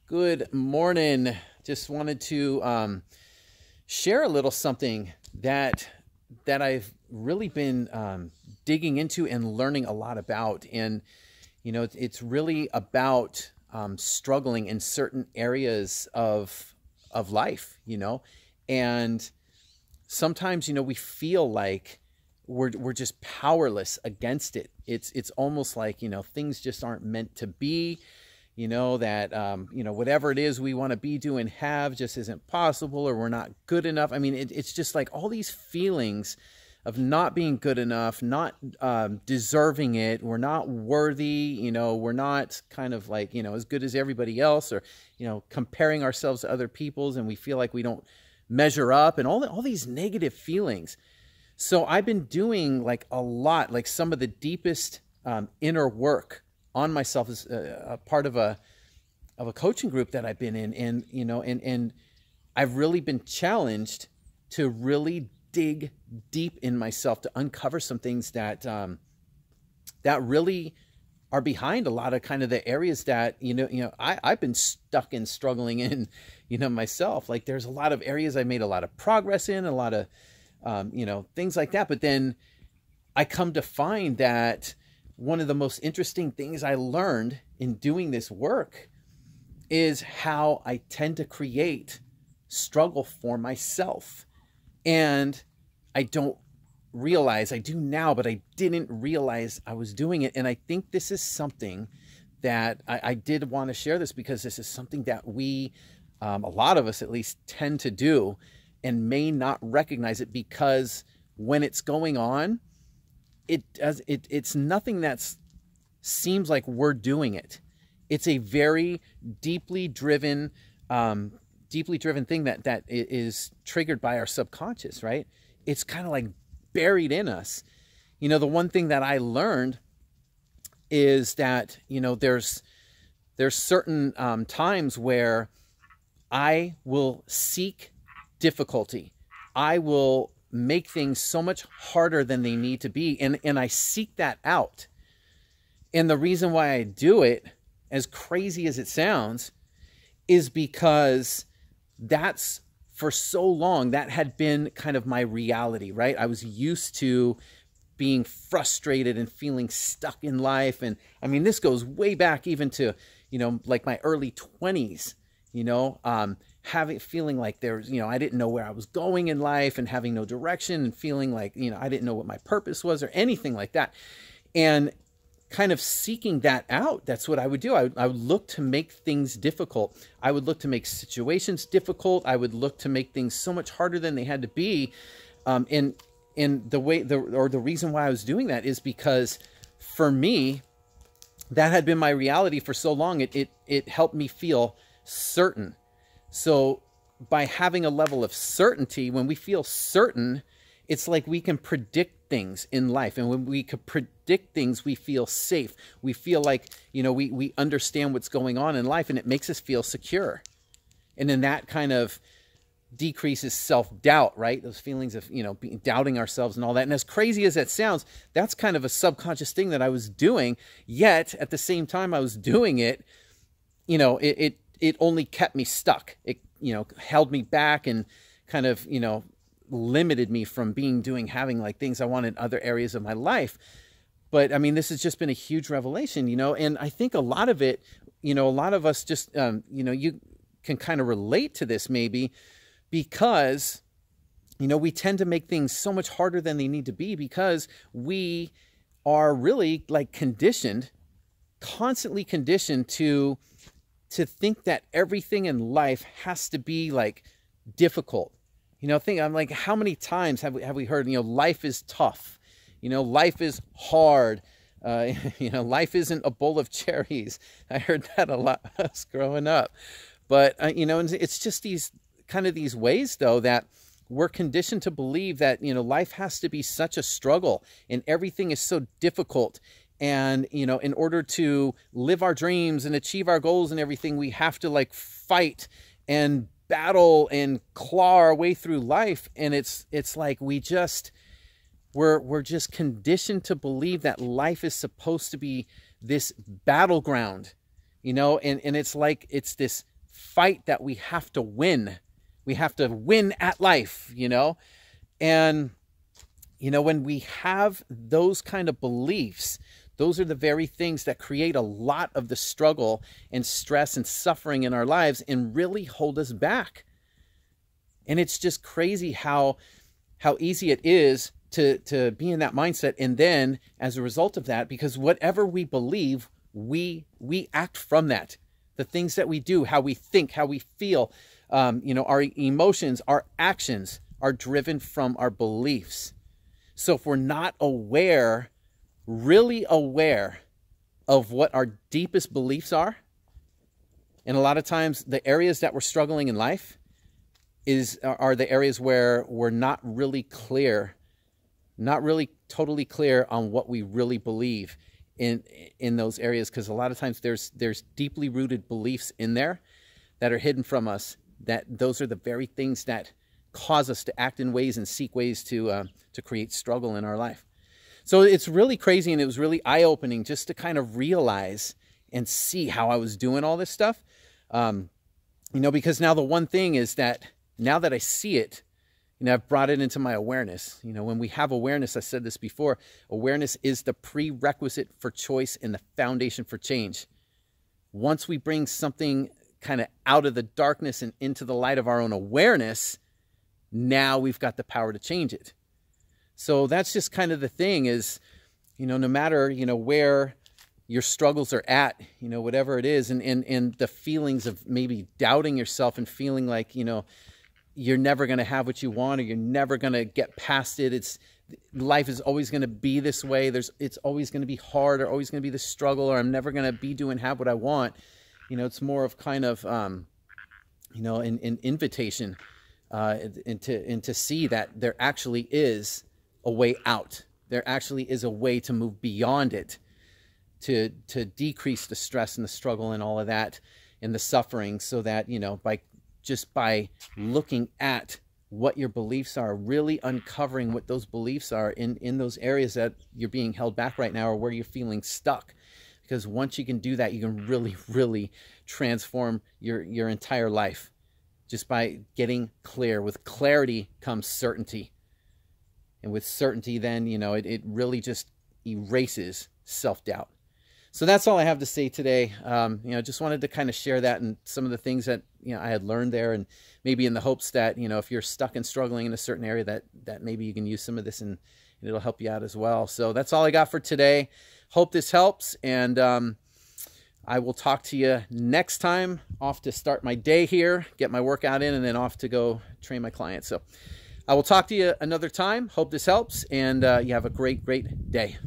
Good morning. Just wanted to share a little something that I've really been digging into and learning a lot about. And it's really about struggling in certain areas of life. And sometimes we feel like we're just powerless against it. It's almost like things just aren't meant to be. That whatever it is we want to be, do, and have just isn't possible, or we're not good enough. I mean, it's just like all these feelings of not being good enough, not deserving it. We're not worthy. We're not kind of like as good as everybody else, or comparing ourselves to other people's, and we feel like we don't measure up, and all these negative feelings. So I've been doing like a lot, like some of the deepest inner work on myself as a part of a coaching group that I've been in, and I've really been challenged to really dig deep in myself to uncover some things that that really are behind a lot of kind of the areas that I've been stuck in, struggling in myself. Like there's a lot of areas I made a lot of progress in, a lot of things like that, but then I come to find that one of the most interesting things I learned in doing this work is how I tend to create struggle for myself. And I don't realize, I do now, but I didn't realize I was doing it. And I think this is something that I did want to share this, because this is something that we, a lot of us at least, tend to do and may not recognize it, because when it's going on, it's nothing that seems like we're doing it. It's a very deeply driven thing that is triggered by our subconscious, right? It's kind of like buried in us. The one thing that I learned is that there's certain times where I will seek difficulty. I will make things so much harder than they need to be. And I seek that out. And the reason why I do it, as crazy as it sounds, is because that's, for so long, that had been kind of my reality, right? I was used to being frustrated and feeling stuck in life. And I mean, this goes way back even to, like my early 20s, feeling like there's, I didn't know where I was going in life, and having no direction, and feeling like, I didn't know what my purpose was or anything like that. And kind of seeking that out, that's what I would do. I would look to make things difficult. I would look to make situations difficult. I would look to make things so much harder than they had to be. And the reason why I was doing that is because, for me, that had been my reality for so long. It helped me feel certain. So by having a level of certainty, when we feel certain, it's like we can predict things in life. And when we can predict things, we feel safe. We feel like, we understand what's going on in life, and it makes us feel secure. And then that kind of decreases self-doubt, right? Those feelings of, doubting ourselves and all that. And as crazy as that sounds, that's kind of a subconscious thing that I was doing. Yet at the same time I was doing it, it only kept me stuck. It, held me back, and kind of, limited me from having like things I wanted in other areas of my life. But I mean, this has just been a huge revelation, and I think a lot of it, a lot of us just, you can kind of relate to this maybe, because, we tend to make things so much harder than they need to be, because we are really like constantly conditioned to think that everything in life has to be like difficult. I'm like, how many times have we heard, life is tough, life is hard, life isn't a bowl of cherries. I heard that a lot when I was growing up. But, and it's just these ways, though, that we're conditioned to believe that, life has to be such a struggle, and everything is so difficult. And, in order to live our dreams and achieve our goals and everything, we have to like fight and battle and claw our way through life. And it's like we're just conditioned to believe that life is supposed to be this battleground, and it's like it's this fight that we have to win. We have to win at life, you know? And, you know, when we have those kind of beliefs, those are the very things that create a lot of the struggle and stress and suffering in our lives and really hold us back. And it's just crazy how easy it is to be in that mindset. And then as a result of that, because whatever we believe, we act from that. The things that we do, how we think, how we feel, you know, our emotions, our actions are driven from our beliefs. So if we're not aware, really aware of what our deepest beliefs are, and a lot of times the areas that we're struggling in life are the areas where we're not really clear, not really totally clear on what we really believe in those areas, because a lot of times there's deeply rooted beliefs in there that are hidden from us, that those are the very things that cause us to act in ways and seek ways to create struggle in our life. So it's really crazy, and it was really eye-opening just to kind of realize and see how I was doing all this stuff. You know, because now the one thing is that now that I see it, you know, I've brought it into my awareness. You know, when we have awareness, I said this before, awareness is the prerequisite for choice and the foundation for change. Once we bring something kind of out of the darkness and into the light of our own awareness, now we've got the power to change it. So that's just kind of the thing is, you know, no matter, you know, where your struggles are at, you know, whatever it is, and the feelings of maybe doubting yourself and feeling like, you know, you're never going to have what you want, or you're never going to get past it. Life is always going to be this way. It's always going to be hard, or always going to be the struggle, or I'm never going to have what I want. You know, it's more of kind of, you know, an invitation and to see that there actually is a way out. There actually is a way to move beyond it, to decrease the stress and the struggle and all of that and the suffering, so that, you know, by looking at what your beliefs are, really uncovering what those beliefs are in those areas that you're being held back right now, or where you're feeling stuck. Because once you can do that, you can really, really transform your entire life just by getting clear. With clarity comes certainty. And with certainty, then, you know, it really just erases self-doubt. So that's all I have to say today. You know, just wanted to kind of share that and some of the things that, you know, I had learned there, and maybe in the hopes that, you know, if you're stuck and struggling in a certain area, that maybe you can use some of this and it'll help you out as well. So that's all I got for today. Hope this helps, and I will talk to you next time. Off to start my day here, get my workout in, and then off to go train my clients. So I will talk to you another time. Hope this helps, and you have a great, great day.